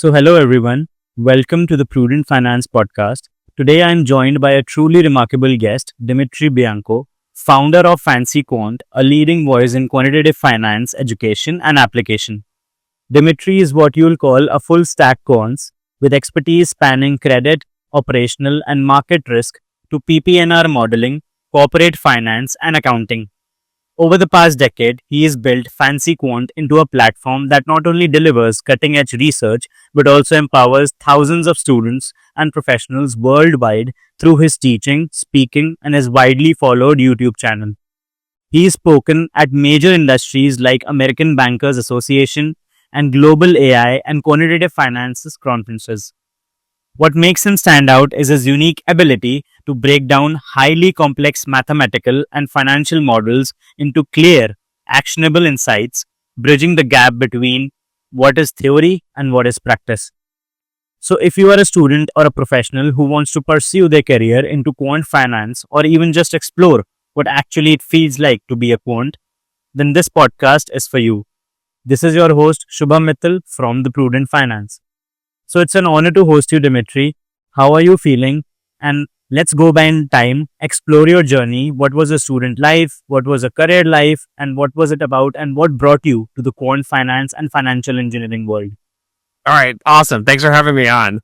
Hello everyone. Welcome to the Prudent Finance Podcast. Today I am joined by a truly remarkable guest, Dimitri Bianco, founder of Fancy Quant, a leading voice in quantitative finance, education, and application. Dimitri is what you'll call a full stack quants with expertise spanning credit, operational, and market risk to PPNR modeling, corporate finance, and accounting. Over the past decade, he has built Fancy Quant into a platform that not only delivers cutting edge research but also empowers thousands of students and professionals worldwide through his teaching, speaking, and his widely followed YouTube channel. He has spoken at major industries like American Bankers Association and Global AI and Quantitative Finances conferences. What makes him stand out is his unique ability to break down highly complex mathematical and financial models into clear, actionable insights, bridging the gap between what is theory and what is practice. So, if you are a student or a professional who wants to pursue their career into quant finance or even just explore what actually it feels like to be a quant, then this podcast is for you. This is your host, Shubham Mittal from the Prudent Finance. So it's an honor to host you, Dimitri. How are you feeling? And let's go back in time, explore your journey. What was a student life? What was a career life? And what was it about? And what brought you to the quant finance and financial engineering world? All right, awesome. Thanks for having me on.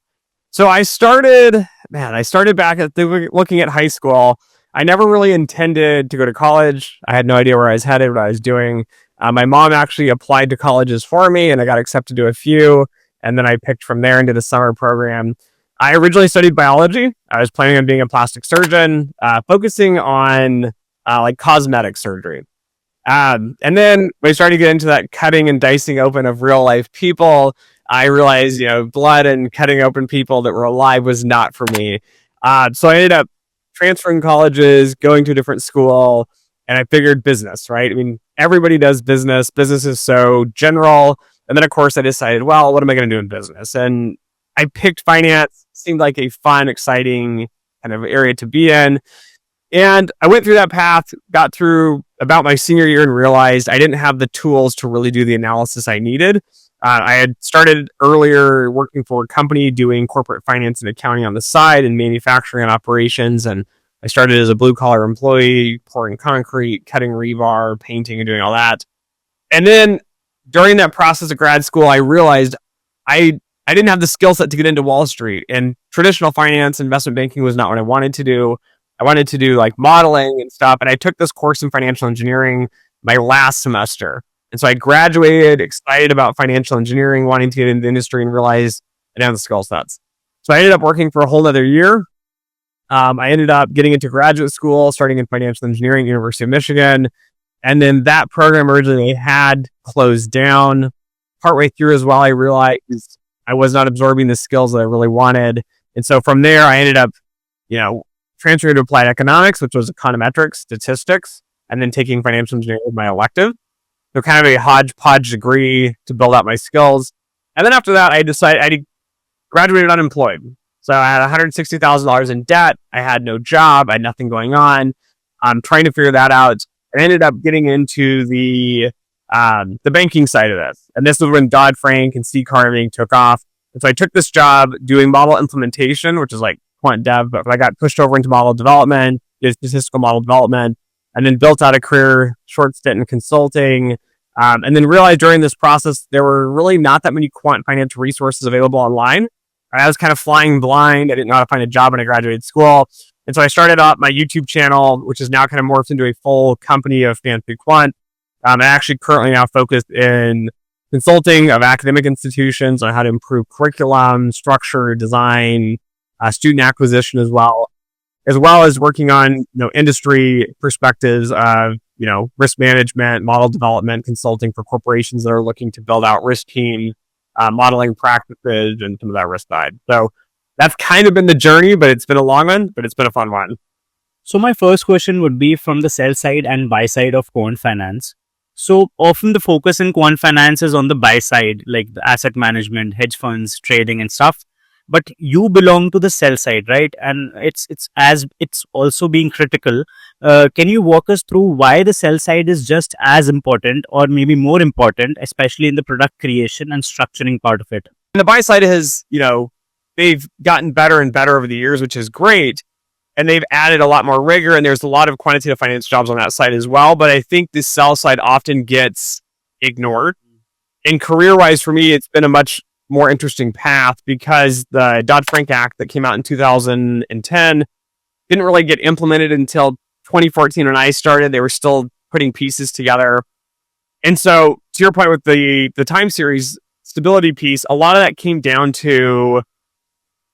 So I started back at looking at high school. I never really intended to go to college. I had no idea where I was headed, what I was doing. My mom actually applied to colleges for me, and I got accepted to a few. And then I picked from there into the summer program. I originally studied biology. I was planning on being a plastic surgeon, focusing on like cosmetic surgery. And then when I started to get into that cutting and dicing open of real life people, I realized, blood and cutting open people that were alive was not for me. So I ended up transferring colleges, going to a different school, and I figured business, right? I mean, everybody does business. Business is so general. And then, of course, I decided, well, what am I going to do in business? And I picked finance. Seemed like a fun, exciting kind of area to be in. And I went through that path, got through about my senior year and realized I didn't have the tools to really do the analysis I needed. I had started earlier working for a company doing corporate finance and accounting on the side and manufacturing and operations. And I started as a blue-collar employee, pouring concrete, cutting rebar, painting, and doing all that. And then during that process of grad school, I realized I didn't have the skill set to get into Wall Street, and traditional finance, investment banking was not what I wanted to do. I wanted to do like modeling and stuff. And I took this course in financial engineering my last semester. And so I graduated excited about financial engineering, wanting to get into the industry, and realized I didn't have the skill sets. So I ended up working for a whole other year. I ended up getting into graduate school, starting in financial engineering, University of Michigan. And then that program originally had closed down. Partway through as well, I realized I was not absorbing the skills that I really wanted. And so from there, I ended up, transferring to applied economics, which was econometrics, statistics, and then taking financial engineering as my elective. So kind of a hodgepodge degree to build out my skills. And then after that, I decided I graduated unemployed. So I had $160,000 in debt. I had no job. I had nothing going on. I'm trying to figure that out. I ended up getting into the banking side of this. And this was when Dodd-Frank and C carving took off. And so I took this job doing model implementation, which is like quant dev, but I got pushed over into model development, did statistical model development, and then built out a career, short stint in consulting. And then realized during this process, there were really not that many quant finance resources available online. I was kind of flying blind. I didn't know how to find a job when I graduated school. And so I started up my YouTube channel, which is now kind of morphed into a full company of Fancy Quant. I'm actually currently now focused in consulting of academic institutions on how to improve curriculum, structure, design, student acquisition as well as working on, industry perspectives of, risk management, model development, consulting for corporations that are looking to build out risk team, modeling practices, and some of that risk side. So that's kind of been the journey, but it's been a long one, but it's been a fun one. So my first question would be from the sell side and buy side of quant finance. So often the focus in quant finance is on the buy side, like the asset management, hedge funds, trading and stuff. But you belong to the sell side, right? And it's also being critical. Can you walk us through why the sell side is just as important or maybe more important, especially in the product creation and structuring part of it? And the buy side has, they've gotten better and better over the years, which is great. And they've added a lot more rigor, and there's a lot of quantitative finance jobs on that side as well. But I think the sell side often gets ignored. And career-wise, for me, it's been a much more interesting path because the Dodd-Frank Act that came out in 2010 didn't really get implemented until 2014 when I started. They were still putting pieces together. And so, to your point with the time series stability piece, a lot of that came down to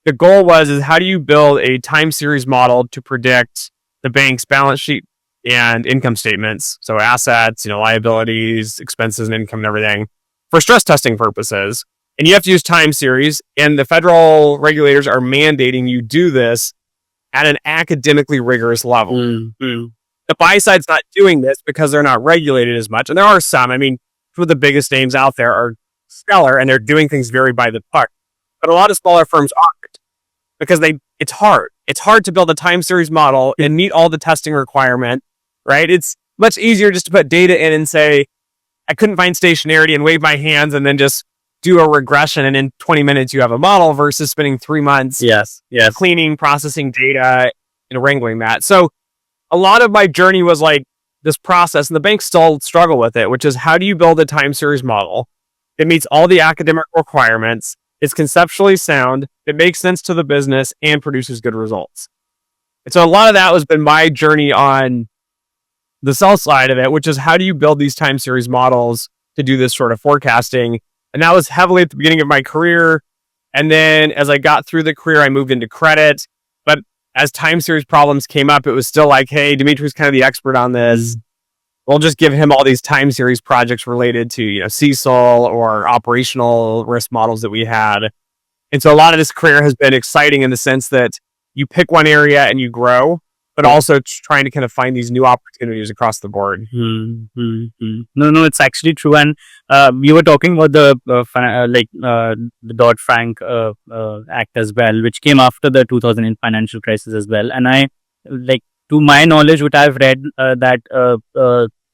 the goal is how do you build a time series model to predict the bank's balance sheet and income statements, so assets, liabilities, expenses, and income and everything, for stress testing purposes. And you have to use time series, and the federal regulators are mandating you do this at an academically rigorous level. The buy side's not doing this because they're not regulated as much. And there are some. Two of the biggest names out there are stellar, and they're doing things very by the book. But a lot of smaller firms aren't because it's hard. It's hard to build a time series model and meet all the testing requirement, right? It's much easier just to put data in and say, I couldn't find stationarity and wave my hands and then just do a regression. And in 20 minutes, you have a model versus spending 3 months cleaning, processing data, and wrangling that. So a lot of my journey was like this process, and the banks still struggle with it, which is how do you build a time series model that meets all the academic requirements, is conceptually sound, it makes sense to the business, and produces good results. And so a lot of that has been my journey on the sell side of it, which is how do you build these time series models to do this sort of forecasting? And that was heavily at the beginning of my career. And then as I got through the career, I moved into credit. But as time series problems came up, it was still like, hey, Dimitri's kind of the expert on this. We'll just give him all these time series projects related to, CECL or operational risk models that we had. And so a lot of this career has been exciting in the sense that you pick one area and you grow, but also trying to kind of find these new opportunities across the board. No, it's actually true. And you were talking about the Dodd-Frank Act as well, which came after the 2008 financial crisis as well. And to my knowledge, what I've read, that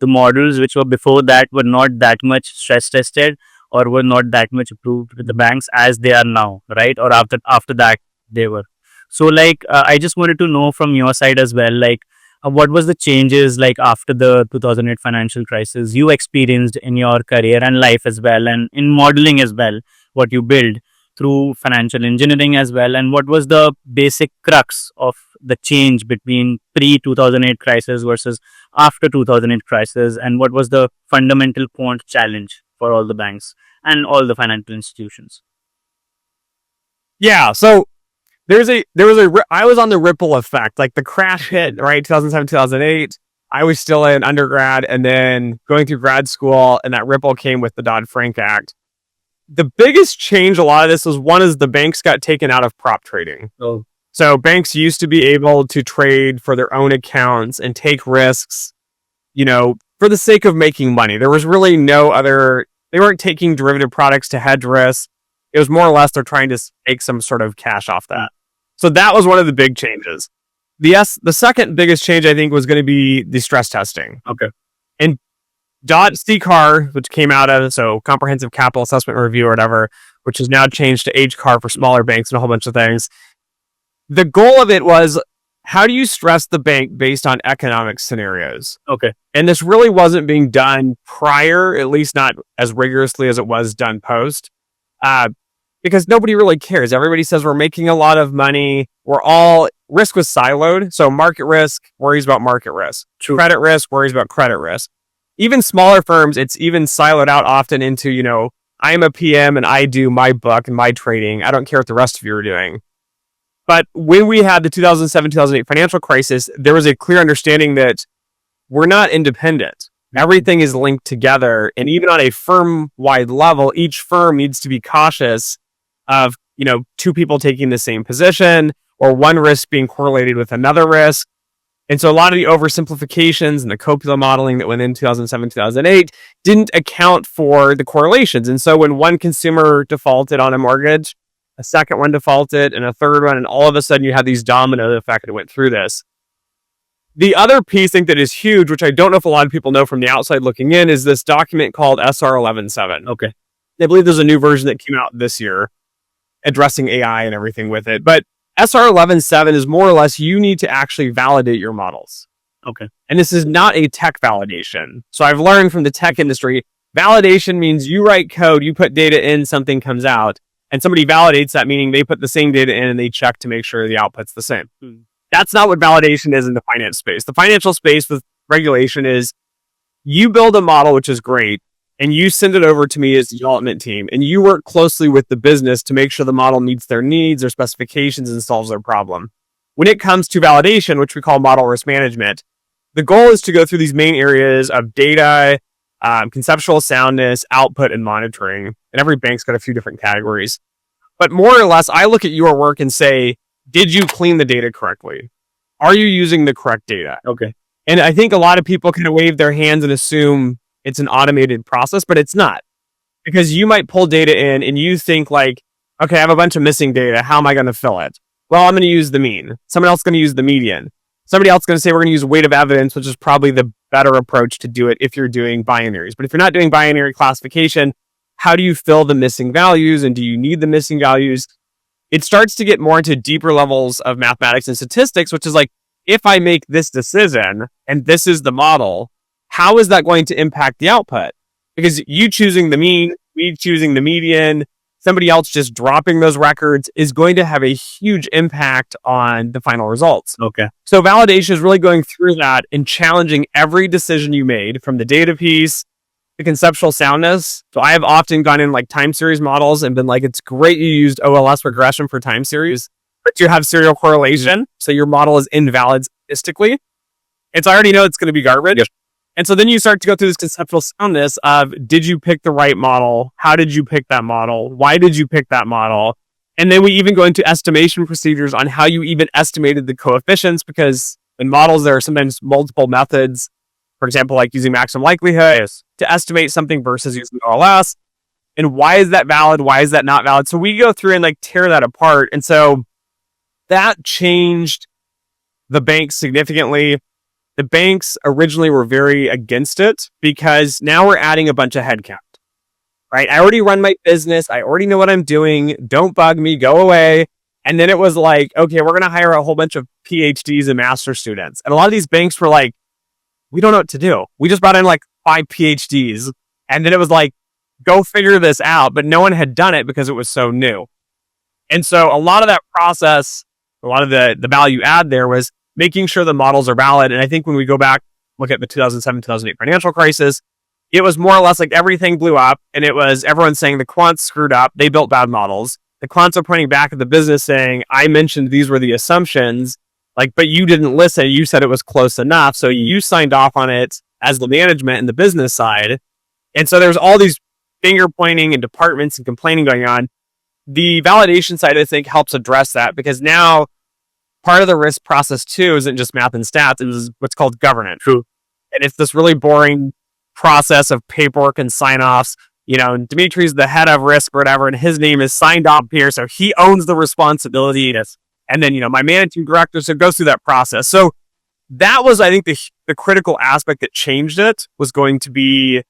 the models which were before that were not that much stress tested or were not that much approved with the banks as they are now, right? Or after that they were. So I just wanted to know from your side as well, what was the changes after the 2008 financial crisis you experienced in your career and life as well, and in modeling as well, what you build through financial engineering as well, and what was the basic crux of the change between pre-2008 crisis versus after 2008 crisis, and what was the fundamental quant challenge for all the banks and all the financial institutions? Yeah, so I was on the ripple effect, like the crash hit, right? 2007, 2008. I was still in undergrad and then going through grad school, and that ripple came with the Dodd-Frank Act. The biggest change, a lot of this was the banks got taken out of prop trading. Oh. So banks used to be able to trade for their own accounts and take risks, for the sake of making money. There was really they weren't taking derivative products to hedge risk. It was more or less they're trying to make some sort of cash off that. So that was one of the big changes. The second biggest change, I think, was going to be the stress testing. Okay. And CCAR, which came out of, so Comprehensive Capital Assessment Review or whatever, which has now changed to HCAR for smaller banks and a whole bunch of things. The goal of it was, how do you stress the bank based on economic scenarios? Okay. And this really wasn't being done prior, at least not as rigorously as it was done post, because nobody really cares. Everybody says we're making a lot of money. Risk was siloed. So market risk worries about market risk. True. Credit risk worries about credit risk. Even smaller firms, it's even siloed out often into, I'm a PM and I do my book and my trading. I don't care what the rest of you are doing. But when we had the 2007, 2008 financial crisis, there was a clear understanding that we're not independent. Everything is linked together. And even on a firm-wide level, each firm needs to be cautious of, two people taking the same position or one risk being correlated with another risk. And so a lot of the oversimplifications and the copula modeling that went in 2007, 2008 didn't account for the correlations. And so when one consumer defaulted on a mortgage, a second one defaulted, and a third one, and all of a sudden you had these domino effect that went through this. The other piece I think that is huge, which I don't know if a lot of people know from the outside looking in, is this document called SR 11.7. Okay. I believe there's a new version that came out this year addressing AI and everything with it. But SR 11.7 is more or less you need to actually validate your models. Okay. And this is not a tech validation. So I've learned from the tech industry, validation means you write code, you put data in, something comes out, and somebody validates that, meaning they put the same data in and they check to make sure the output's the same. That's not what validation is in the finance space. The financial space with regulation is you build a model, which is great, and you send it over to me as the development team, and you work closely with the business to make sure the model meets their needs, their specifications, and solves their problem. When it comes to validation, which we call model risk management, the goal is to go through these main areas of data, conceptual soundness, output, and monitoring. And every bank's got a few different categories. But more or less, I look at your work and say, did you clean the data correctly? Are you using the correct data? Okay. And I think a lot of people kind of wave their hands and assume it's an automated process, but it's not. Because you might pull data in and you think like, okay, I have a bunch of missing data. How am I going to fill it? Well, I'm going to use the mean. Someone else is going to use the median. Somebody else is going to say we're going to use weight of evidence, which is probably the better approach to do it if you're doing binaries. But if you're not doing binary classification, how do you fill the missing values? And do you need the missing values? It starts to get more into deeper levels of mathematics and statistics, which is like, if I make this decision and this is the model, how is that going to impact the output? Because you choosing the mean, me choosing the median, somebody else just dropping those records is going to have a huge impact on the final results. Okay. So validation is really going through that and challenging every decision you made, from the data piece, the conceptual soundness. So I have often gone in like time series models and been like, it's great you used OLS regression for time series, but you have serial correlation. So your model is invalid statistically. And so I already know it's going to be garbage. Yes. And so then you start to go through this conceptual soundness of, did you pick the right model? How did you pick that model? Why did you pick that model? And then we even go into estimation procedures on how you even estimated the coefficients, because in models, there are sometimes multiple methods, for example, like using maximum likelihood to estimate something versus using OLS. And why is that valid? Why is that not valid? So we go through and like tear that apart. And so that changed the banks significantly. The banks originally were very against it because now we're adding a bunch of headcount, right? I already run my business. I already know what I'm doing. Don't bug me. Go away. And then it was like, okay, we're going to hire a whole bunch of PhDs and master students. And a lot of these banks were like, we don't know what to do. We just brought in like 5 PhDs. And then it was like, go figure this out. But no one had done it because it was so new. And so a lot of that process, a lot of the value add there was making sure the models are valid. And I think when we go back, look at the 2007, 2008 financial crisis, it was more or less like everything blew up and it was everyone saying the quants screwed up. They built bad models. The quants are pointing back at the business saying, I mentioned these were the assumptions, like, but you didn't listen. You said it was close enough. So you signed off on it as the management and the business side. And so there's all these finger pointing and departments and complaining going on. The validation side, I think, helps address that, because now part of the risk process too isn't just math and stats. It is what's called governance. True. And it's this really boring process of paperwork and sign-offs. You know, and Dimitri's the head of risk or whatever, and his name is signed off here. So he owns the responsibility. Yes. And then, you know, my managing director, so it goes through that process. So that was, I think, the critical aspect that changed it was going to be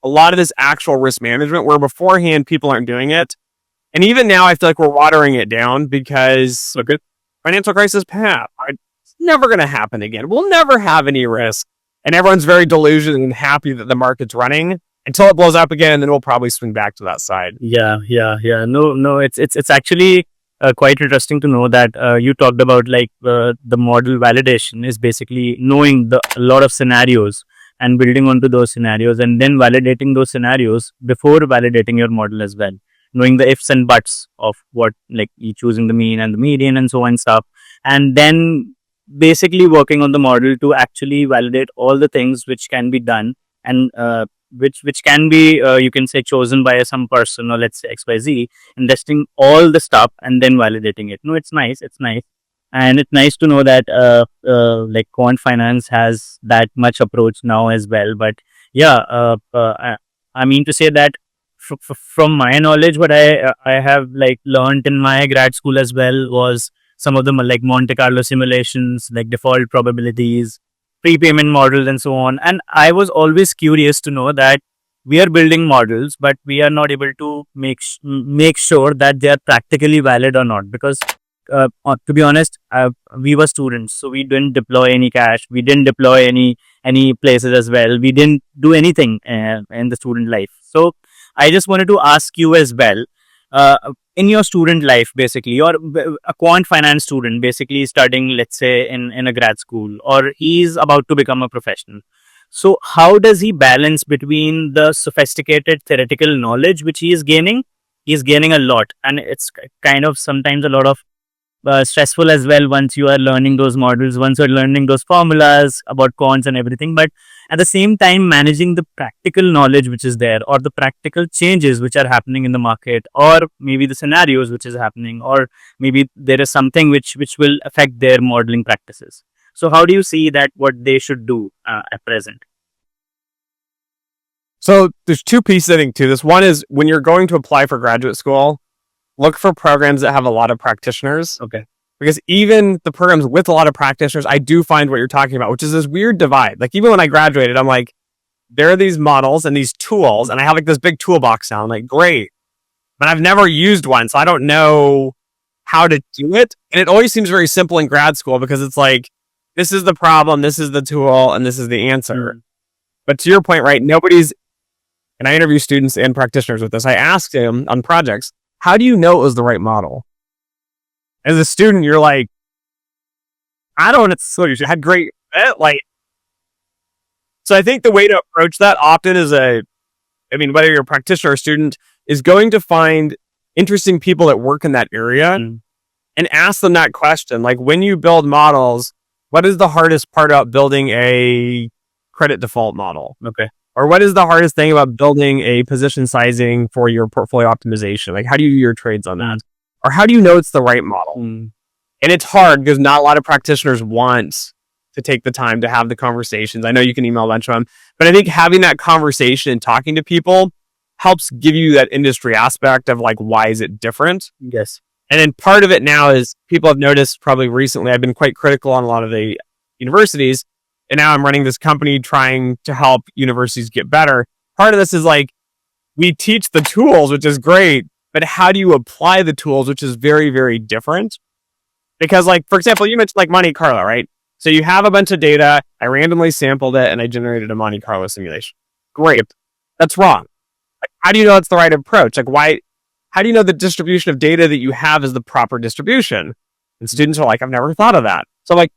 a lot of this actual risk management, where beforehand people aren't doing it. And even now, I feel like we're watering it down because financial crisis, it's never going to happen again. We'll never have any risk. And everyone's very delusional and happy that the market's running until it blows up again. Then we'll probably swing back to that side. Yeah. No, it's actually quite interesting to know that you talked about like the model validation is basically knowing a lot of scenarios and building onto those scenarios and then validating those scenarios before validating your model as well. Knowing the ifs and buts of what, like you choosing the mean and the median and so on and stuff. And then basically working on the model to actually validate all the things which can be done and which can be, you can say, chosen by some person, or let's say XYZ, and testing all the stuff and then validating it. No, it's nice. And it's nice to know that like quant finance has that much approach now as well. But yeah, I mean to say that from my knowledge, what I have like learned in my grad school as well was some of them are like Monte Carlo simulations, like default probabilities, prepayment models, and so on. And I was always curious to know that we are building models, but we are not able to make sure that they are practically valid or not. Because to be honest, we were students, so we didn't deploy any cash, we didn't deploy any places as well, we didn't do anything in the student life. So I just wanted to ask you as well, uh, in your student life, basically, you're a quant finance student, basically studying, let's say, in a grad school, or he's about to become a professional. So how does he balance between the sophisticated theoretical knowledge which he is gaining? He's gaining a lot, and it's kind of sometimes a lot of stressful as well once you are learning those models, once you're learning those formulas about cons and everything. But at the same time, managing the practical knowledge which is there, or the practical changes which are happening in the market, or maybe the scenarios which is happening, or maybe there is something which will affect their modeling practices. So how do you see that what they should do at present? So there's two pieces I think to this. One is when you're going to apply for graduate school, look for programs that have a lot of practitioners. Okay. Because even the programs with a lot of practitioners, I do find what you're talking about, which is this weird divide. Like even when I graduated, I'm like, there are these models and these tools, and I have like this big toolbox now. I'm like, great. But I've never used one, so I don't know how to do it. And it always seems very simple in grad school because it's like, this is the problem, this is the tool, and this is the answer. But to your point, right, and I interview students and practitioners with this. I asked them on projects, how do you know it was the right model? As a student, you're like, I don't know. So you had great, so I think the way to approach that often is whether you're a practitioner or student, is going to find interesting people that work in that area and ask them that question. Like when you build models, what is the hardest part about building a credit default model? Okay. Or what is the hardest thing about building a position sizing for your portfolio optimization? Like how do you do your trades on that? Or how do you know it's the right model? And it's hard because not a lot of practitioners want to take the time to have the conversations. I know you can email a bunch of them, but I think having that conversation and talking to people helps give you that industry aspect of like, why is it different? Yes. And then part of it now is people have noticed probably recently, I've been quite critical on a lot of the universities. And now I'm running this company trying to help universities get better. Part of this is like, we teach the tools, which is great, but how do you apply the tools, which is very, very different? Because like, for example, you mentioned like Monte Carlo, right? So you have a bunch of data, I randomly sampled it and I generated a Monte Carlo simulation. Great. That's wrong. Like, how do you know it's the right approach? Like how do you know the distribution of data that you have is the proper distribution? And students are like, I've never thought of that. So like,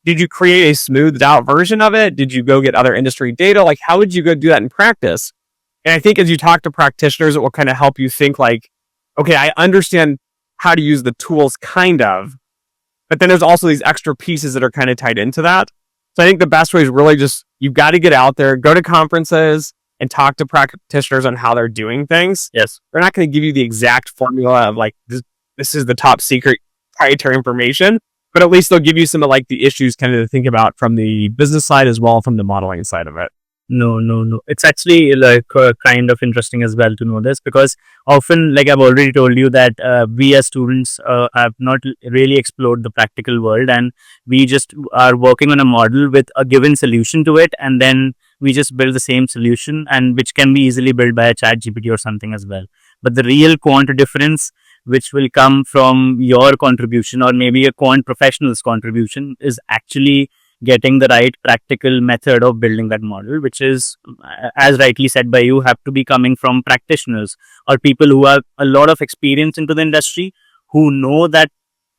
did you create a smoothed out version of it? Did you go get other industry data? Like, how would you go do that in practice? And I think as you talk to practitioners, it will kind of help you think like, okay, I understand how to use the tools kind of, but then there's also these extra pieces that are kind of tied into that. So I think the best way is really just, you've got to get out there, go to conferences and talk to practitioners on how they're doing things. Yes. They're not going to give you the exact formula of like, this is the top secret proprietary information, but at least they'll give you some of like the issues kind of to think about from the business side as well from the modeling side of it. No. It's actually like kind of interesting as well to know this, because often, like I've already told you, that we as students have not really explored the practical world, and we just are working on a model with a given solution to it, and then we just build the same solution, and which can be easily built by a chat GPT or something as well. But the real quant difference, which will come from your contribution or maybe a quant professional's contribution, is actually getting the right practical method of building that model, which is, as rightly said by you, have to be coming from practitioners or people who have a lot of experience into the industry, who know that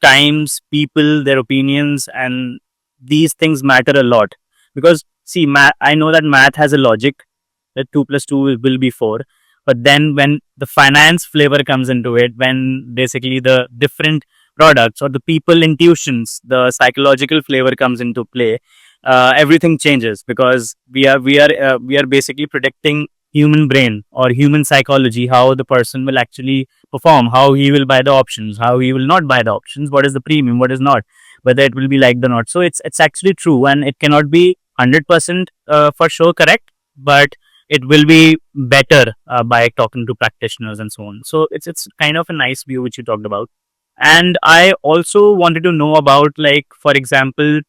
times, people, their opinions, and these things matter a lot. Because see, I know that math has a logic that 2 plus 2 will be 4. But then when the finance flavor comes into it, when basically the different products or the people intuitions, the psychological flavor comes into play, everything changes, because we are basically predicting human brain or human psychology, how the person will actually perform, how he will buy the options, how he will not buy the options, what is the premium, what is not, whether it will be liked or not. So it's actually true, and it cannot be 100% for sure correct, but it will be better by talking to practitioners and so on. So it's kind of a nice view which you talked about. And I also wanted to know about, like, for example,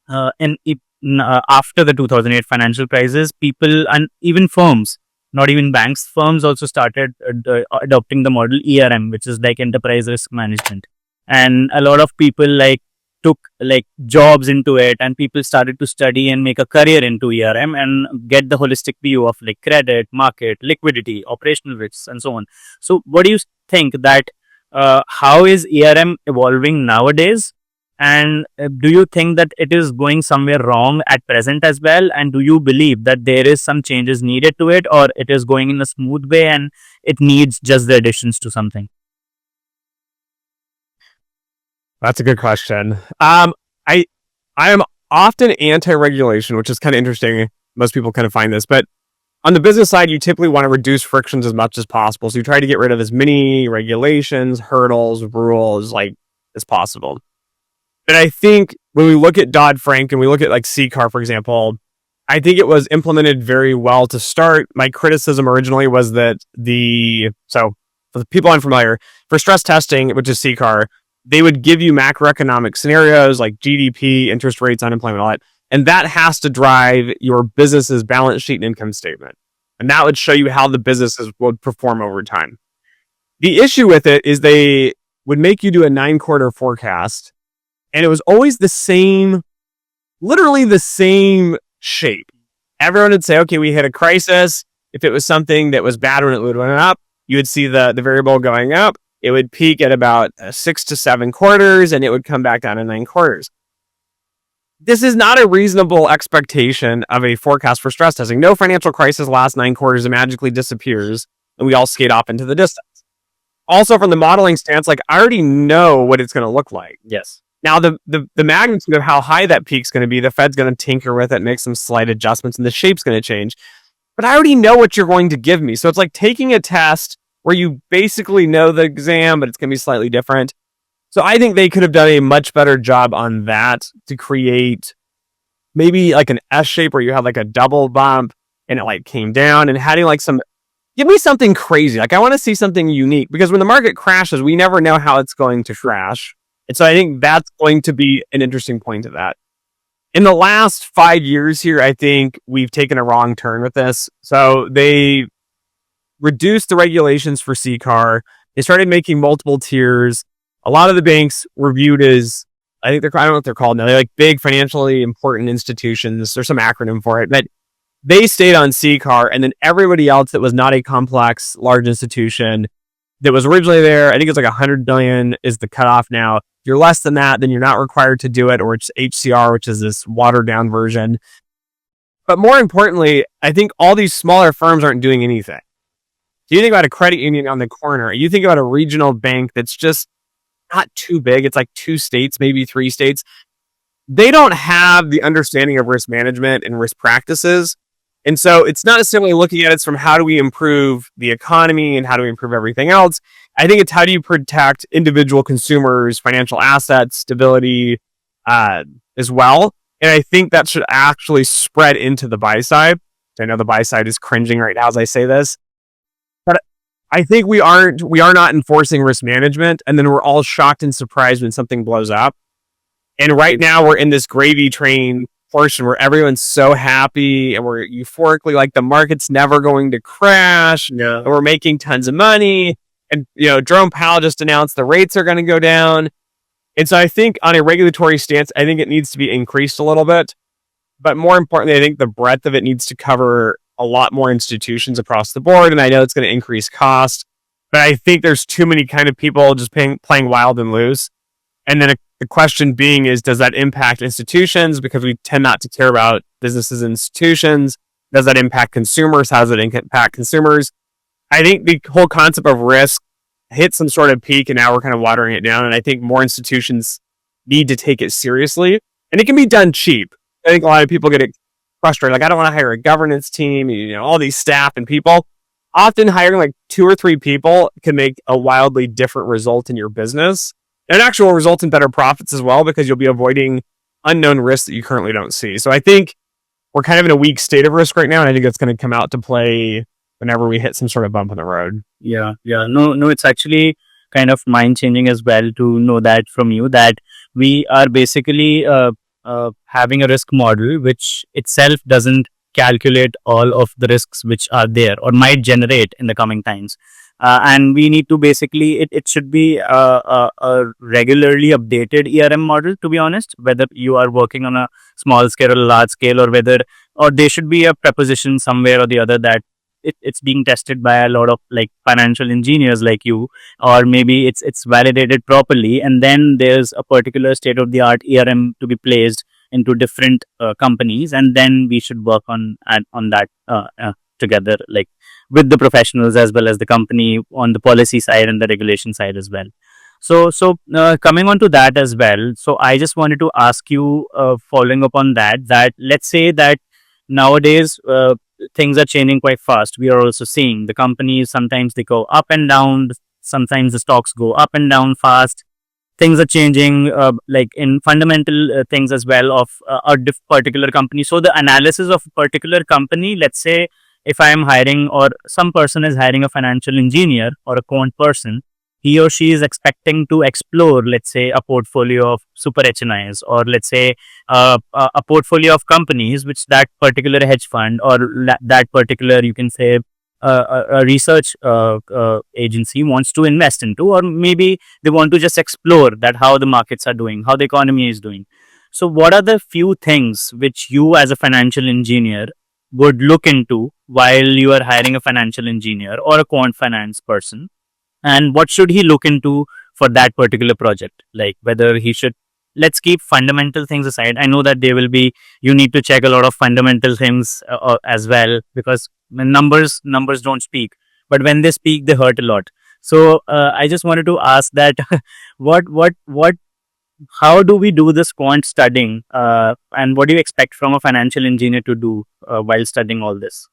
after the 2008 financial crisis, people and even firms not even banks, firms also started adopting the model ERM, which is like enterprise risk management. And a lot of people like took like jobs into it, and people started to study and make a career into ERM and get the holistic view of like credit, market, liquidity, operational risks, and so on. So what do you think that how is ERM evolving nowadays? And do you think that it is going somewhere wrong at present as well? And do you believe that there is some changes needed to it, or it is going in a smooth way and it needs just the additions to something? That's a good question. I am often anti-regulation, which is kind of interesting. Most people kind of find this, but on the business side, you typically want to reduce frictions as much as possible. So you try to get rid of as many regulations, hurdles, rules like as possible. And I think when we look at Dodd-Frank and we look at like CCAR, for example, I think it was implemented very well to start. My criticism originally was that so for the people unfamiliar, for stress testing, which is CCAR, they would give you macroeconomic scenarios like GDP, interest rates, unemployment, all that. And that has to drive your business's balance sheet and income statement. And that would show you how the businesses would perform over time. The issue with it is they would make you do a 9-quarter forecast, and it was always the same, literally the same shape. Everyone would say, okay, we hit a crisis. If it was something that was bad when it would went up, you would see the variable going up. It would peak at about 6 to 7 quarters, and it would come back down to 9 quarters. This is not a reasonable expectation of a forecast for stress testing. No financial crisis lasts 9 quarters and magically disappears, and we all skate off into the distance. Also, from the modeling stance, like I already know what it's going to look like. Yes. Now, the magnitude of how high that peak's going to be, the Fed's going to tinker with it, make some slight adjustments, and the shape's going to change. But I already know what you're going to give me. So it's like taking a test where you basically know the exam, but it's going to be slightly different. So I think they could have done a much better job on that to create maybe like an S shape where you had like a double bump and it like came down, and having like give me something crazy. Like I want to see something unique, because when the market crashes, we never know how it's going to crash. And so I think that's going to be an interesting point to that. In the last 5 years here, I think we've taken a wrong turn with this. So they reduced the regulations for CCAR. They started making multiple tiers. A lot of the banks were viewed as, I don't know what they're called now. They're like big financially important institutions. There's some acronym for it, but they stayed on CCAR, and then everybody else that was not a complex, large institution that was originally there, I think it's like 100 billion is the cutoff now. If you're less than that, then you're not required to do it, or it's HCR, which is this watered down version. But more importantly, I think all these smaller firms aren't doing anything. So you think about a credit union on the corner, you think about a regional bank that's just not too big. It's like 2 states, maybe 3 states. They don't have the understanding of risk management and risk practices. And so it's not necessarily looking at it from how do we improve the economy and how do we improve everything else. I think it's how do you protect individual consumers' financial assets, stability as well. And I think that should actually spread into the buy side. I know the buy side is cringing right now as I say this. But I think we are not enforcing risk management, and then we're all shocked and surprised when something blows up. And right now we're in this gravy train portion where everyone's so happy and we're euphorically like the market's never going to crash, and we're making tons of money. And Jerome Powell just announced the rates are going to go down. And so I think on a regulatory stance, I think it needs to be increased a little bit. But more importantly, I think the breadth of it needs to cover a lot more institutions across the board. And I know it's going to increase cost, but I think there's too many kind of people just playing wild and loose. And then the question being is, does that impact institutions? Because we tend not to care about businesses and institutions. Does that impact consumers? How does it impact consumers? I think the whole concept of risk hit some sort of peak, and now we're kind of watering it down. And I think more institutions need to take it seriously. And it can be done cheap. I think a lot of people get frustrated. Like, I don't want to hire a governance team, all these staff and people. Often hiring like 2 or 3 people can make a wildly different result in your business. And actual result in better profits as well, because you'll be avoiding unknown risks that you currently don't see. So I think we're kind of in a weak state of risk right now. And I think that's going to come out to play whenever we hit some sort of bump in the road. Yeah. No, it's actually kind of mind changing as well to know that from you, that we are basically having a risk model which itself doesn't calculate all of the risks which are there or might generate in the coming times. And we need to basically, it should be a regularly updated ERM model, to be honest, whether you are working on a small scale or large scale, or there should be a preposition somewhere or the other that it's being tested by a lot of like financial engineers like you, or maybe it's validated properly, and then there's a particular state of the art ERM to be placed into different companies, and then we should work on that together, like with the professionals as well as the company on the policy side and the regulation side as well. So coming on to that as well, so I just wanted to ask you, following up on that let's say that nowadays things are changing quite fast. We are also seeing the companies, sometimes they go up and down, sometimes the stocks go up and down fast. Things are changing, like in fundamental things as well of a particular company. So the analysis of a particular company, let's say if I am hiring or some person is hiring a financial engineer or a quant person, he or she is expecting to explore, let's say, a portfolio of super HNIs, or let's say a portfolio of companies which that particular hedge fund or that particular, you can say, a research agency wants to invest into, or maybe they want to just explore that how the markets are doing, how the economy is doing. So what are the few things which you as a financial engineer would look into while you are hiring a financial engineer or a quant finance person? And what should he look into for that particular project? Like whether he should, let's keep fundamental things aside. I know that you need to check a lot of fundamental things as well, because when numbers don't speak, but when they speak, they hurt a lot. So I just wanted to ask that how do we do this quant studying, and what do you expect from a financial engineer to do while studying all this?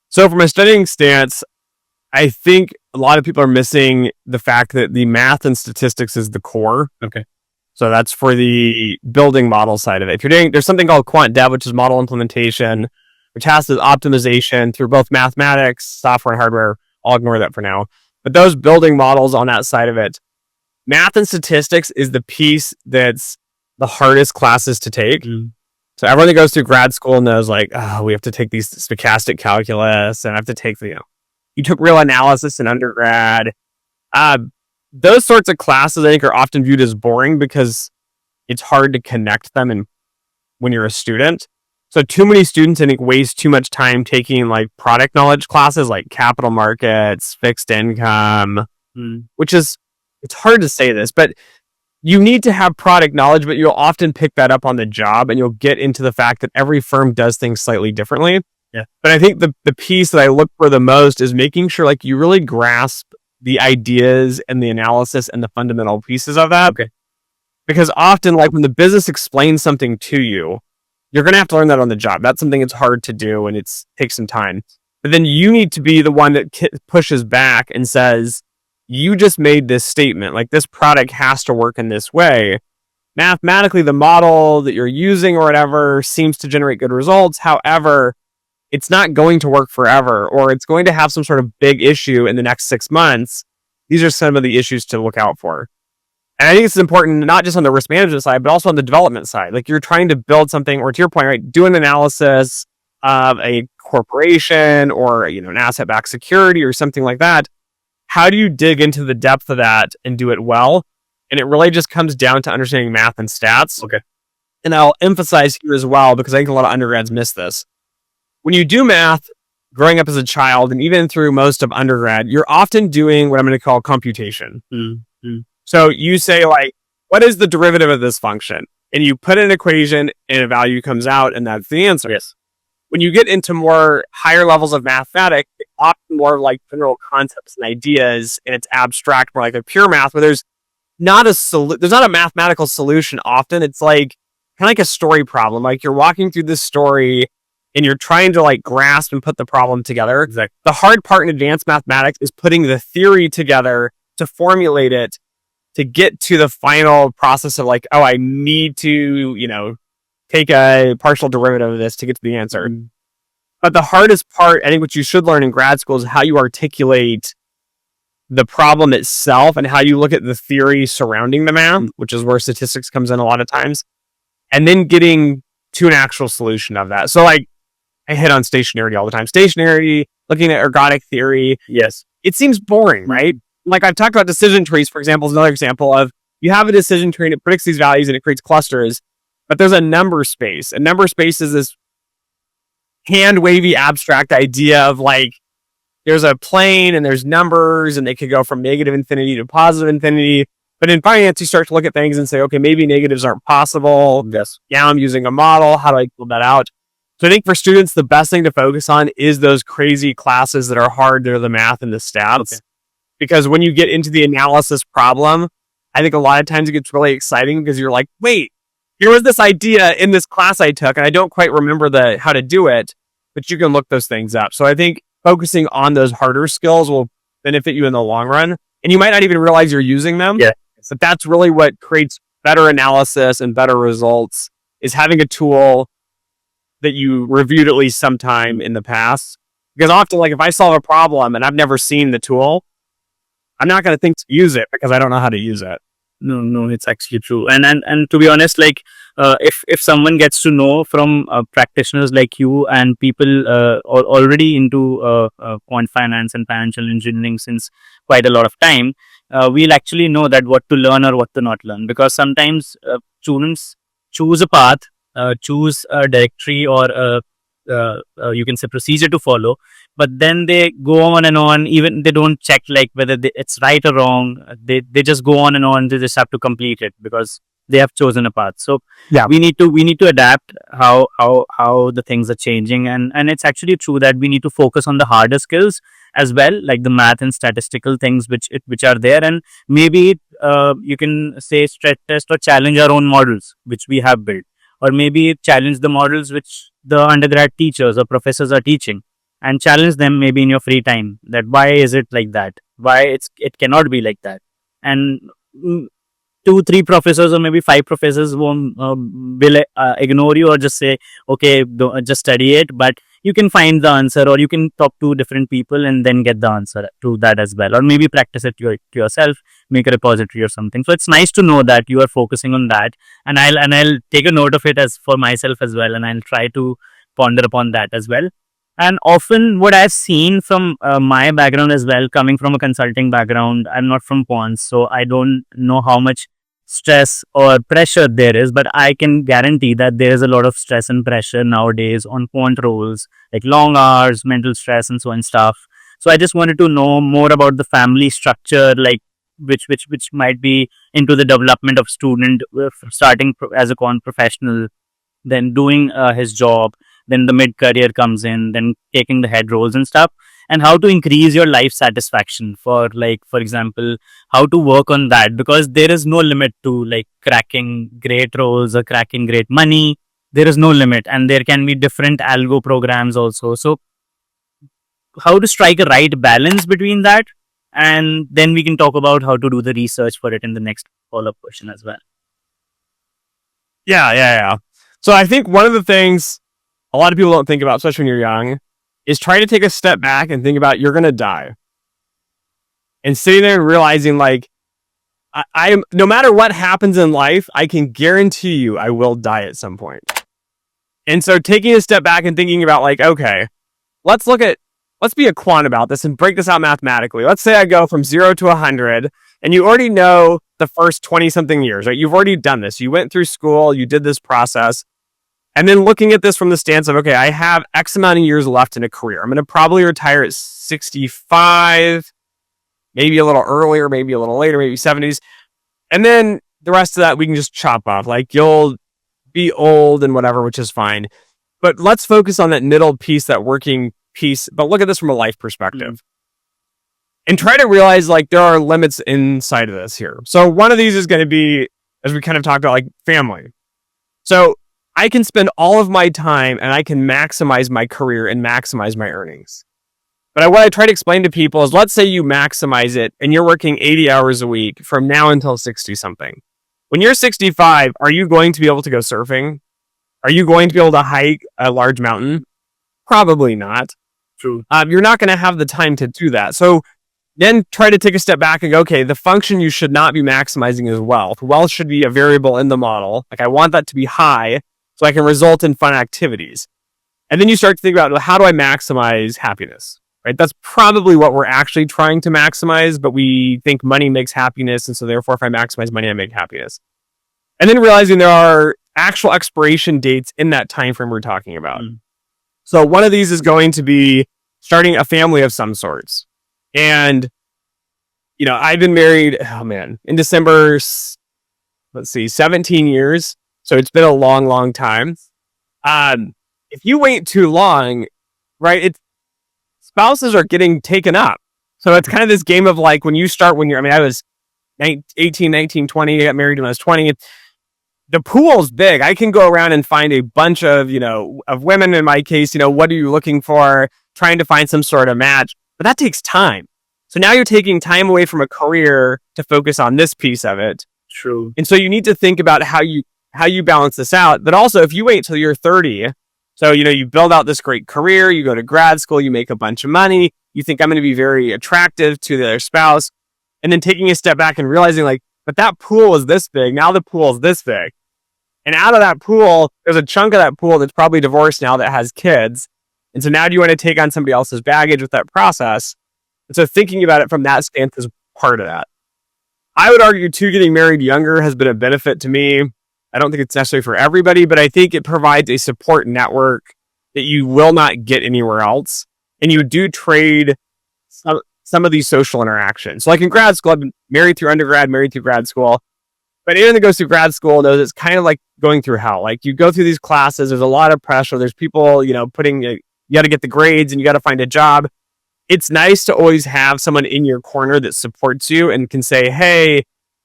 So from a studying stance, I think a lot of people are missing the fact that the math and statistics is the core. Okay. So that's for the building model side of it. If you're there's something called quant dev, which is model implementation, which has the optimization through both mathematics, software, and hardware. I'll ignore that for now. But those building models on that side of it, math and statistics is the piece that's the hardest classes to take. So everyone that goes through grad school knows, like, oh, we have to take these stochastic calculus, and I have to take you took real analysis in undergrad. Those sorts of classes, I think, are often viewed as boring because it's hard to connect them when you're a student. So too many students, I think, waste too much time taking like product knowledge classes like capital markets, fixed income, which is, it's hard to say this, but you need to have product knowledge, but you'll often pick that up on the job, and you'll get into the fact that every firm does things slightly differently. Yeah. But I think the piece that I look for the most is making sure like you really grasp the ideas and the analysis and the fundamental pieces of that. Okay. Because often, like when the business explains something to you, you're going to have to learn that on the job. That's something that's hard to do, and it takes some time. But then you need to be the one that pushes back and says, you just made this statement, like this product has to work in this way. Mathematically, the model that you're using or whatever seems to generate good results. However, it's not going to work forever, or it's going to have some sort of big issue in the next 6 months. These are some of the issues to look out for. And I think it's important, not just on the risk management side, but also on the development side. Like you're trying to build something, or to your point, right, do an analysis of a corporation or, an asset-backed security or something like that. How do you dig into the depth of that and do it well? And it really just comes down to understanding math and stats. Okay. And I'll emphasize here as well, because I think a lot of undergrads miss this. When you do math, growing up as a child, and even through most of undergrad, you're often doing what I'm going to call computation. So you say, like, what is the derivative of this function? And you put in an equation, and a value comes out, and that's the answer. Yes. When you get into more higher levels of mathematics, it's often more like general concepts and ideas, and it's abstract, more like a pure math, where there's not a mathematical solution often. It's like kind of like a story problem. Like you're walking through this story, and you're trying to like grasp and put the problem together. Exactly. The hard part in advanced mathematics is putting the theory together to formulate it, to get to the final process of like, oh, I need to, take a partial derivative of this to get to the answer. But the hardest part, I think, what you should learn in grad school is how you articulate the problem itself and how you look at the theory surrounding the math, which is where statistics comes in a lot of times. And then getting to an actual solution of that. So like I hit on stationarity all the time. Stationarity, looking at ergodic theory. Yes. It seems boring, right? Like I've talked about decision trees, for example, is another example of you have a decision tree and it predicts these values and it creates clusters, but there's a number space. A number space is this hand-wavy abstract idea of like, there's a plane and there's numbers and they could go from negative infinity to positive infinity. But in finance, you start to look at things and say, okay, maybe negatives aren't possible. Yes. Yeah, I'm using a model. How do I build that out? So I think for students, the best thing to focus on is those crazy classes that are hard. They're the math and the stats. Okay. Because when you get into the analysis problem, I think a lot of times it gets really exciting because you're like, wait, here was this idea in this class I took and I don't quite remember how to do it, but you can look those things up. So I think focusing on those harder skills will benefit you in the long run. And you might not even realize you're using them. Yeah. But that's really what creates better analysis and better results, is having a tool that you reviewed at least sometime in the past. Because often, like if I solve a problem and I've never seen the tool, I'm not going to think to use it because I don't know how to use it. No, it's actually true. And to be honest, like if someone gets to know from practitioners like you and people already into quant finance and financial engineering since quite a lot of time, we'll actually know that what to learn or what to not learn. Because sometimes students choose a path, choose a directory or you can say procedure to follow, but then they go on and on. Even they don't check like whether it's right or wrong. They just go on and on. They just have to complete it because they have chosen a path. So yeah, we need to adapt how the things are changing, and it's actually true that we need to focus on the harder skills as well, like the math and statistical things which are there, and maybe you can say stress test or challenge our own models which we have built, or maybe challenge the models which the undergrad teachers or professors are teaching, and challenge them maybe in your free time, that why is it like that, why it cannot be like that. And 2-3 professors or maybe 5 professors won't will ignore you or just say okay, just study it, but you can find the answer, or you can talk to different people and then get the answer to that as well, or maybe practice it yourself, make a repository or something. So it's nice to know that you are focusing on that, and I'll take a note of it as for myself as well, and I'll try to ponder upon that as well. And often what I've seen from my background as well, coming from a consulting background, I'm not from quants, so I don't know how much stress or pressure there is, but I can guarantee that there is a lot of stress and pressure nowadays on quant roles, like long hours, mental stress, and so on stuff. So I just wanted to know more about the family structure, like which might be into the development of student starting as a quant professional, then doing his job, then the mid-career comes in, then taking the head roles and stuff, and how to increase your life satisfaction for example, how to work on that, because there is no limit to like cracking great roles or cracking great money. There is no limit, and there can be different algo programs also. So how to strike a right balance between that, and then we can talk about how to do the research for it in the next follow-up question as well. Yeah. So I think one of the things a lot of people don't think about, especially when you're young, is try to take a step back and think about you're going to die. And sitting there and realizing like, I am, no matter what happens in life, I can guarantee you I will die at some point. And so taking a step back and thinking about like, okay, let's be a quant about this and break this out mathematically. Let's say I go from 0 to 100, and you already know the first 20 something years, right? You've already done this. You went through school, you did this process. And then looking at this from the stance of, okay, I have X amount of years left in a career. I'm going to probably retire at 65, maybe a little earlier, maybe a little later, maybe 70s. And then the rest of that, we can just chop off. Like you'll be old and whatever, which is fine. But let's focus on that middle piece, that working piece. But look at this from a life perspective. And try to realize like there are limits inside of this here. So one of these is going to be, as we kind of talked about, like family. So I can spend all of my time and I can maximize my career and maximize my earnings. But what I try to explain to people is, let's say you maximize it and you're working 80 hours a week from now until 60 something. When you're 65, are you going to be able to go surfing? Are you going to be able to hike a large mountain? Probably not. True. You're not going to have the time to do that. So then try to take a step back and go, okay, the function you should not be maximizing is wealth. Wealth should be a variable in the model. Like I want that to be high, so I can result in fun activities. And then you start to think about, well, how do I maximize happiness? Right? That's probably what we're actually trying to maximize, but we think money makes happiness. And so therefore, if I maximize money, I make happiness. And then realizing there are actual expiration dates in that time frame we're talking about. So one of these is going to be starting a family of some sorts. And, I've been married, in December, 17 years. So it's been a long, long time. If you wait too long, right, spouses are getting taken up. So it's kind of this game of like when I was 18, 19, 20, I got married when I was 20. The pool's big. I can go around and find a bunch of, of women in my case, what are you looking for? Trying to find some sort of match, but that takes time. So now you're taking time away from a career to focus on this piece of it. True. And so you need to think about how you balance this out. But also if you wait till you're 30, so, you build out this great career, you go to grad school, you make a bunch of money, you think I'm going to be very attractive to their spouse, and then taking a step back and realizing but that pool was this big, now the pool is this big. And out of that pool, there's a chunk of that pool that's probably divorced now that has kids. And so now do you want to take on somebody else's baggage with that process? And so thinking about it from that stance is part of that. I would argue too, getting married younger has been a benefit to me. I don't think it's necessary for everybody, but I think it provides a support network that you will not get anywhere else. And you do trade some of these social interactions. So like in grad school, I've been married through undergrad, married through grad school. But anyone that goes through grad school knows it's kind of like going through hell. Like you go through these classes, there's a lot of pressure. There's people, you got to get the grades and you got to find a job. It's nice to always have someone in your corner that supports you and can say, hey,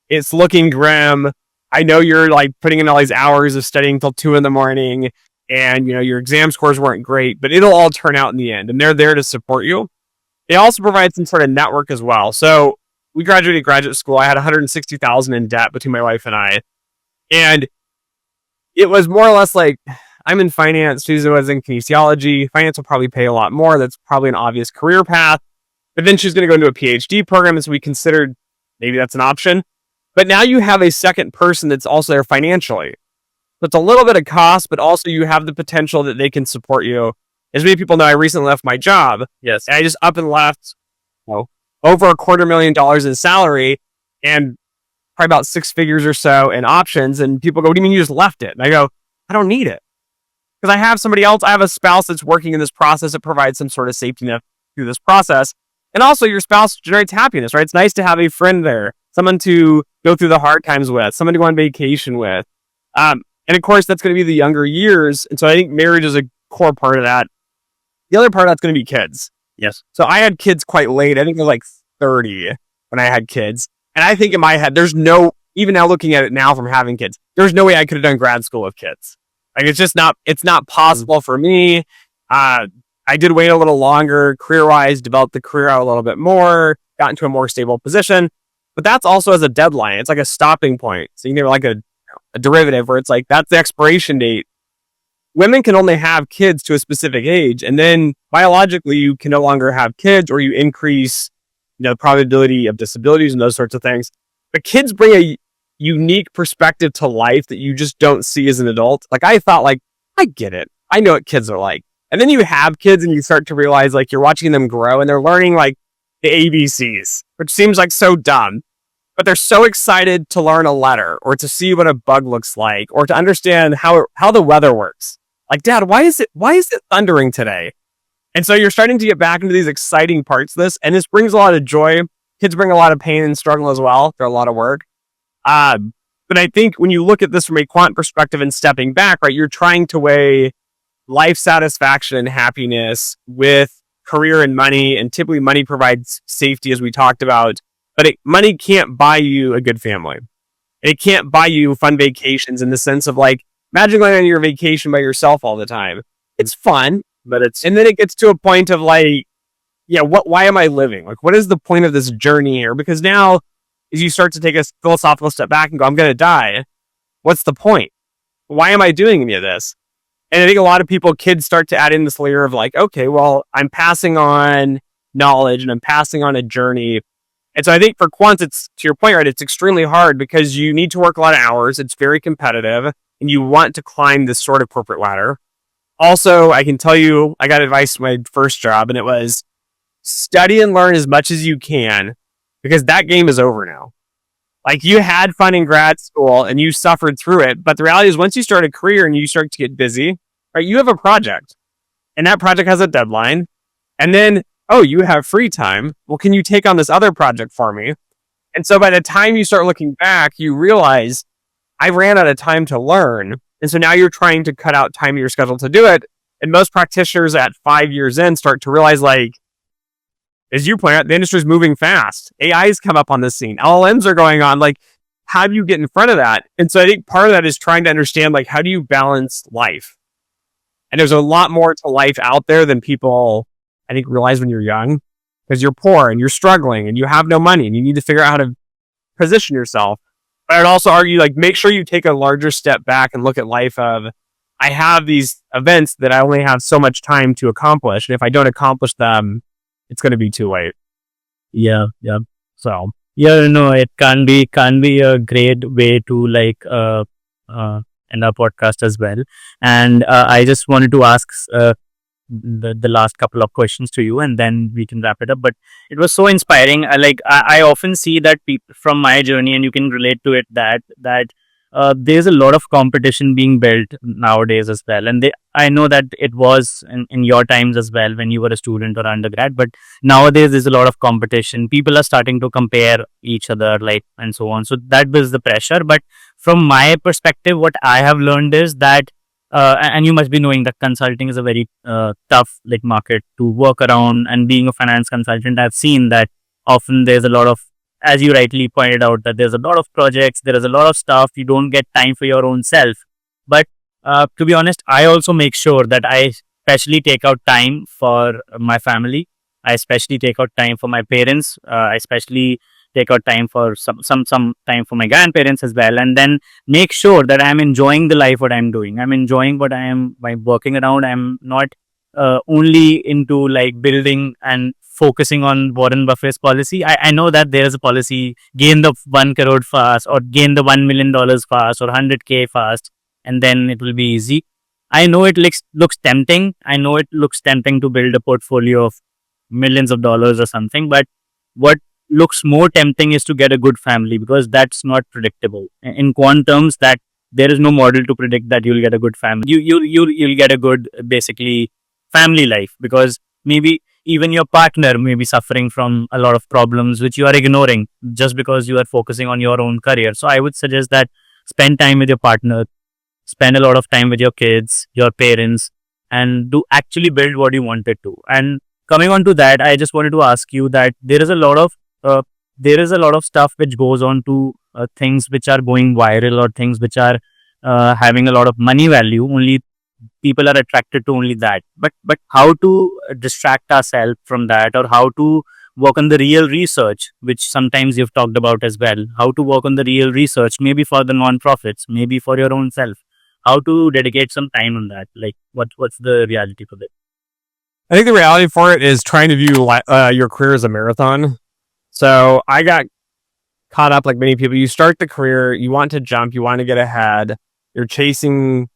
it's looking grim. I know you're putting in all these hours of studying till 2 a.m. and your exam scores weren't great, but it'll all turn out in the end. And they're there to support you. They also provide some sort of network as well. So we graduated graduate school. I had $160,000 in debt between my wife and I. And it was more or less like, I'm in finance. Susan was in kinesiology. Finance will probably pay a lot more. That's probably an obvious career path. But then she's going to go into a PhD program. And so we considered maybe that's an option. But now you have a second person that's also there financially. So it's a little bit of cost, but also you have the potential that they can support you. As many people know, I recently left my job. Yes. And I just up and left over $250,000 in salary and probably about 6 figures or so in options. And people go, what do you mean you just left it? And I go, I don't need it. Because I have somebody else. I have a spouse that's working in this process that provides some sort of safety net through this process. And also your spouse generates happiness, right? It's nice to have a friend there, someone to go through the hard times with, someone to go on vacation with. And of course, that's going to be the younger years. And so I think marriage is a core part of that. The other part of that's going to be kids. Yes. So I had kids quite late. I think I was 30 when I had kids. And I think in my head, even now looking at it now from having kids, there's no way I could have done grad school with kids. It's not possible for me. I did wait a little longer career-wise, developed the career out a little bit more, got into a more stable position. But that's also as a deadline. It's like a stopping point. So you can have a derivative where it's that's the expiration date. Women can only have kids to a specific age. And then biologically, you can no longer have kids or you increase the probability of disabilities and those sorts of things. But kids bring a unique perspective to life that you just don't see as an adult. I thought I get it. I know what kids are like. And then you have kids and you start to realize you're watching them grow and they're learning the ABCs, which seems so dumb, but they're so excited to learn a letter or to see what a bug looks like or to understand how the weather works. Dad, why is it thundering today? And so you're starting to get back into these exciting parts of this. And this brings a lot of joy. Kids bring a lot of pain and struggle as well. They're a lot of work. But I think when you look at this from a quant perspective and stepping back, right, you're trying to weigh life satisfaction and happiness with career and money. And typically money provides safety, as we talked about, but money can't buy you a good family. It can't buy you fun vacations in the sense of imagine going on your vacation by yourself all the time. It's fun, and then it gets to a point of why am I living? What is the point of this journey here? Because now as you start to take a philosophical step back and go, I'm going to die. What's the point? Why am I doing any of this? And I think a lot of kids start to add in this layer of okay, well, I'm passing on knowledge and I'm passing on a journey. And so I think for quants, it's, to your point, right, it's extremely hard because you need to work a lot of hours. It's very competitive. and you want to climb this sort of corporate ladder. Also, I can tell you, I got advice from my first job, and it was study and learn as much as you can, because that game is over now. Like, you had fun in grad school and you suffered through it, but the reality is, once you start a career and you start to get busy, right, you have a project, and that project has a deadline, and then, oh, you have free time. Well, can you take on this other project for me? And so by the time you start looking back, you realize, I ran out of time to learn. And so now you're trying to cut out time in your schedule to do it. And most practitioners at 5 years in start to realize, like, as you point out, the industry is moving fast. AI's come up on the scene. LLMs are going on. Like, how do you get in front of that? And so I think part of that is trying to understand, like, how do you balance life? And there's a lot more to life out there than people, I think, realize when you're young, because you're poor and you're struggling and you have no money and you need to figure out how to position yourself. But I'd also argue, like, make sure you take a larger step back and look at life of, I have these events that I only have so much time to accomplish. And if I don't accomplish them, it's going to be too late. Yeah. So, it can be a great way to end our podcast as well. And I just wanted to ask the last couple of questions to you, and then we can wrap it up. But it was so inspiring. I often see that people from my journey, and you can relate to it, that there's a lot of competition being built nowadays as well. And I know that it was in your times as well when you were a student or undergrad, but nowadays there's a lot of competition. People are starting to compare each other, and so on. So that builds the pressure. But from my perspective, what I have learned is that, and you must be knowing that consulting is a very tough market to work around. And being a finance consultant, I've seen that often there's a lot of, as you rightly pointed out, that there's a lot of projects, there is a lot of stuff, you don't get time for your own self. But to be honest, I also make sure that I especially take out time for my family. I especially take out time for my parents. I especially take out time for some time for my grandparents as well. And then make sure that I'm enjoying the life, what I'm doing. I'm enjoying what I am by working around. I'm not only into building and focusing on Warren Buffett's policy. I know that there's a policy, gain the 1 crore fast, or gain the $1 million fast, or 100K fast, and then it will be easy. I know it looks tempting. I know it looks tempting to build a portfolio of millions of dollars or something. But what looks more tempting is to get a good family, because that's not predictable. In quant terms, that there is no model to predict that you'll get a good family. You'll get a good, basically, family life, because maybe even your partner may be suffering from a lot of problems which you are ignoring just because you are focusing on your own career. So I would suggest that spend time with your partner, spend a lot of time with your kids, your parents, and do actually build what you wanted to. And coming on to that, I just wanted to ask you that there is a lot of stuff which goes on to things which are going viral, or things which are having a lot of money value. Only people are attracted to only that. But how to distract ourselves from that, or how to work on the real research, which sometimes you've talked about as well. How to work on the real research, maybe for the non-profits, maybe for your own self. How to dedicate some time on that? What's the reality for that? I think the reality for it is trying to view your career as a marathon. So I got caught up, like many people. You start the career, you want to jump, you want to get ahead, you're chasing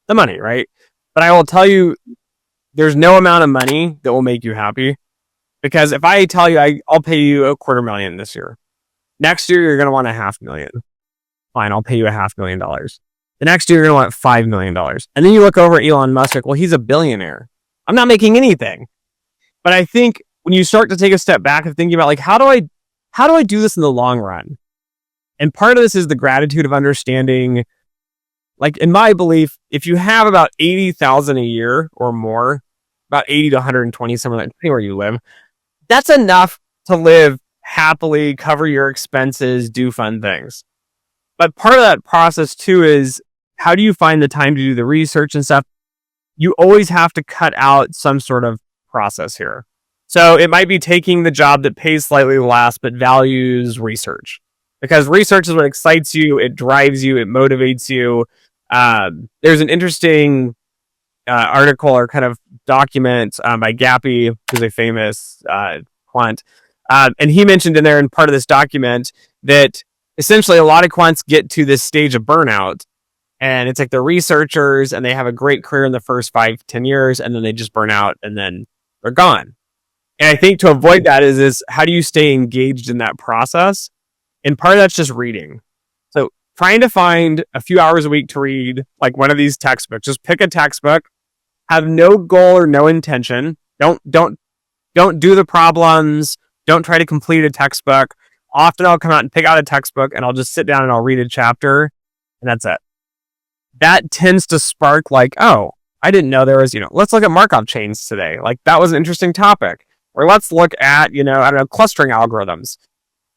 the money, right? But I will tell you, there's no amount of money that will make you happy. Because if I tell you I'll pay you $250,000 this year, next year you're going to want $500,000. Fine, I'll pay you $500,000. The next year you're going to want $5 million. And then you look over at Elon Musk, well, he's a billionaire. I'm not making anything. But I think when you start to take a step back and thinking about, how do I do this in the long run? And part of this is the gratitude of understanding, in my belief, if you have about 80,000 a year or more, about 80 to 120, somewhere, depending where you live, that's enough to live happily, cover your expenses, do fun things. But part of that process too is, how do you find the time to do the research and stuff? You always have to cut out some sort of process here. So it might be taking the job that pays slightly less but values research, because research is what excites you, it drives you, it motivates you. There's an interesting article or kind of document by Gappy, who's a famous quant, and he mentioned in there, in part of this document, that essentially a lot of quants get to this stage of burnout And it's like they're researchers and they have a great career in the first 5-10 years, and then they just burn out and then they're gone. And I think to avoid that is how do you stay engaged in that process? And part of that's just reading. So trying to find a few hours a week to read like one of these textbooks. Just pick a textbook, have no goal or no intention. Don't do the problems. Don't try to complete a textbook. Often I'll come out and pick out a textbook and I'll just sit down and I'll read a chapter, and that's it. That tends to spark like, oh, I didn't know there was, let's look at Markov chains today. Like that was an interesting topic. Or let's look at, clustering algorithms.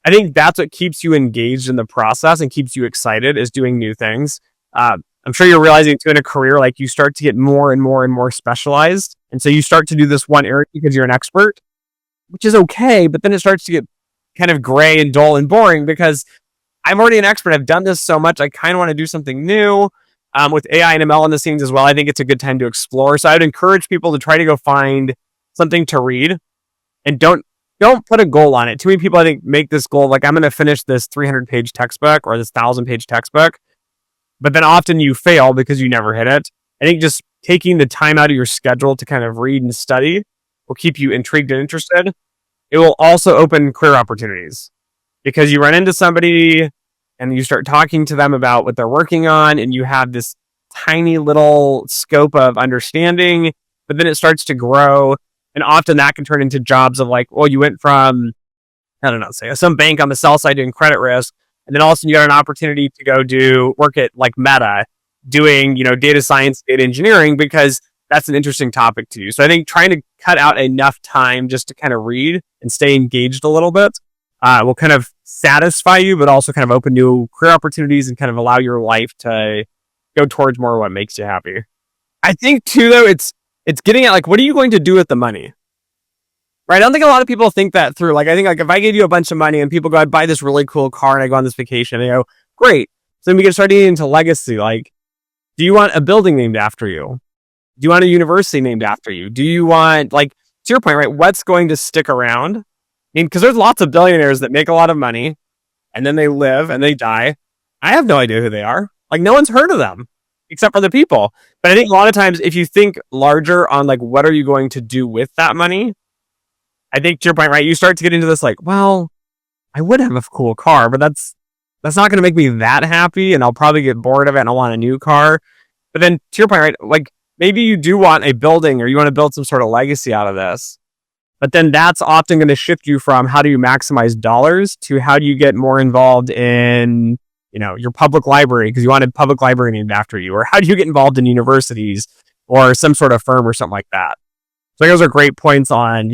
I think that's what keeps you engaged in the process and keeps you excited, is doing new things. I'm sure you're realizing too in a career, like you start to get more and more and more specialized. And so you start to do this one area because you're an expert, which is okay. But then it starts to get kind of gray and dull and boring because I'm already an expert. I've done this so much. I kind of want to do something new. With AI and ML on the scenes as well, I think it's a good time to explore. So I would encourage people to try to go find something to read, and don't put a goal on it. Too many people, I think, make this goal like, I'm going to finish this 300-page textbook or this 1,000-page textbook, but then often you fail because you never hit it. I think just taking the time out of your schedule to kind of read and study will keep you intrigued and interested. It will also open career opportunities because you run into somebody and you start talking to them about what they're working on, and you have this tiny little scope of understanding, but then it starts to grow. And often that can turn into jobs of like, well, you went from, I don't know, say some bank on the sell side doing credit risk, and then all of a sudden you got an opportunity to go work at like Meta doing, data science, data engineering, because that's an interesting topic to you. So I think trying to cut out enough time just to kind of read and stay engaged a little bit will kind of satisfy you, but also kind of open new career opportunities and kind of allow your life to go towards more of what makes you happy. I think too, though, it's getting at like, what are you going to do with the money? Right? I don't think a lot of people think that through. Like, I think like if I gave you a bunch of money and people go, I'd buy this really cool car and I go on this vacation, and they go, great. So then we can start getting into legacy. Like, do you want a building named after you? Do you want a university named after you? Do you want, like, to your point, right? What's going to stick around? I mean, because there's lots of billionaires that make a lot of money and then they live and they die. I have no idea who they are. Like, no one's heard of them except for the people. But I think a lot of times if you think larger on like, what are you going to do with that money? I think to your point, right? You start to get into this like, well, I would have a cool car, but that's not going to make me that happy. And I'll probably get bored of it and I'll want a new car. But then to your point, right? Like maybe you do want a building or you want to build some sort of legacy out of this. But then that's often going to shift you from how do you maximize dollars to how do you get more involved in, your public library because you want a public library named after you, or how do you get involved in universities or some sort of firm or something like that. So those are great points on,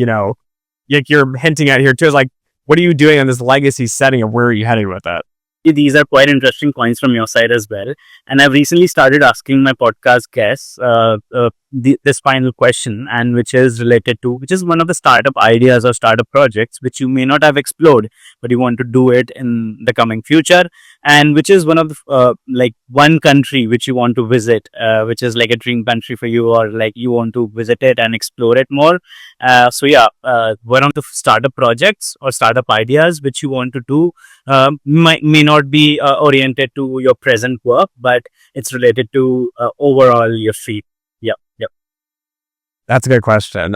like you're hinting at here too, is like, what are you doing on this legacy setting of where are you headed with it? These are quite interesting points from your side as well. And I've recently started asking my podcast guests this final question, and which is one of the startup ideas or startup projects which you may not have explored, but you want to do it in the coming future, and which is one of the one country which you want to visit, which is like a dream country for you, or like you want to visit it and explore it more. One of the startup projects or startup ideas which you want to do may not be oriented to your present work, but it's related to overall your field. Yep. That's a good question.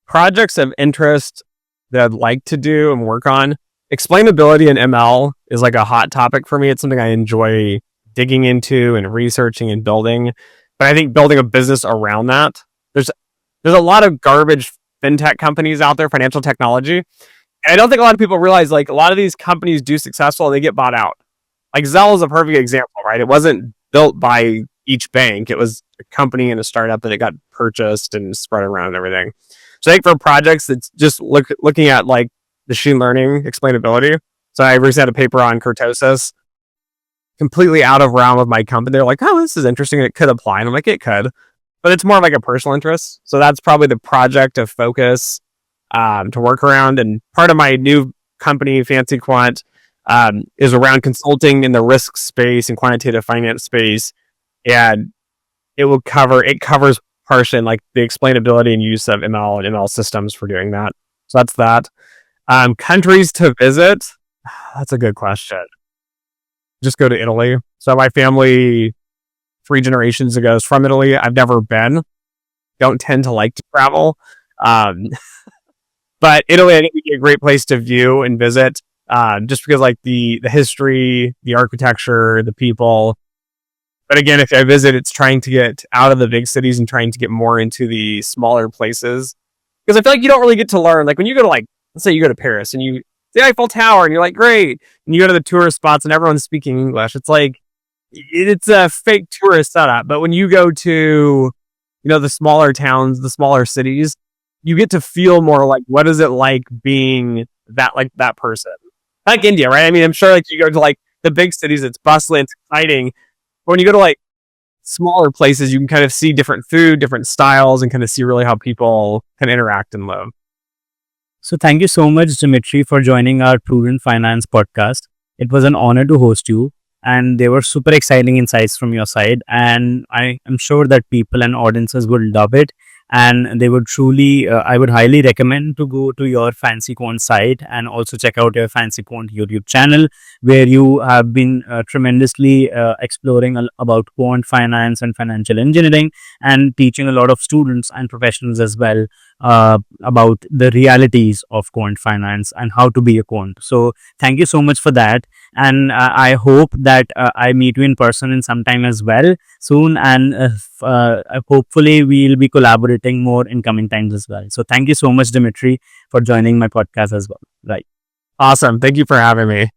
Projects of interest that I'd like to do and work on. Explainability in ML is like a hot topic for me. It's something I enjoy digging into and researching and building. But I think building a business around that, there's a lot of garbage fintech companies out there, financial technology. And I don't think a lot of people realize like a lot of these companies do successful and they get bought out. Like Zelle is a perfect example, right? It wasn't built by each bank. It was a company and a startup that it got purchased and spread around and everything. So I think for projects, it's just looking at like machine learning explainability. So I recently had a paper on kurtosis, completely out of realm of my company. They're like, oh, this is interesting. It could apply. And I'm like, it could, but it's more like a personal interest. So that's probably the project of focus to work around. And part of my new company, Fancy Quant, is around consulting in the risk space and quantitative finance space. And it covers partially like the explainability and use of ML and ML systems for doing that. So that's that. Countries to visit. That's a good question. just go to Italy. So my family 3 generations ago is from Italy. I've never been. Don't tend to like to travel. Um, but Italy, I think, would be a great place to view and visit. Just because like the history, the architecture, the people. But again, if I visit, it's trying to get out of the big cities and trying to get more into the smaller places. Because I feel like you don't really get to learn. Like when you go to like, let's say you go to Paris and you the Eiffel Tower and you're like, great. And you go to the tourist spots and everyone's speaking English. It's like, it's a fake tourist setup. But when you go to, the smaller towns, the smaller cities, you get to feel more like, what is it like being that person? Like India, right? I mean, I'm sure like you go to like the big cities, it's bustling, it's exciting. But when you go to like smaller places, you can kind of see different food, different styles, and kind of see really how people can interact and live. So thank you so much, Dimitri, for joining our Prudent Finance podcast. It was an honor to host you, and there were super exciting insights from your side. And I am sure that people and audiences will love it. And they would truly, I would highly recommend to go to your Fancy Quant site and also check out your Fancy Quant YouTube channel, where you have been tremendously exploring about quant finance and financial engineering and teaching a lot of students and professionals as well about the realities of quant finance and how to be a quant. So thank you so much for that. And I hope that I meet you in person in some time as well soon. And hopefully we'll be collaborating more in coming times as well. So thank you so much, Dimitri, for joining my podcast as well. Right. Awesome. Thank you for having me.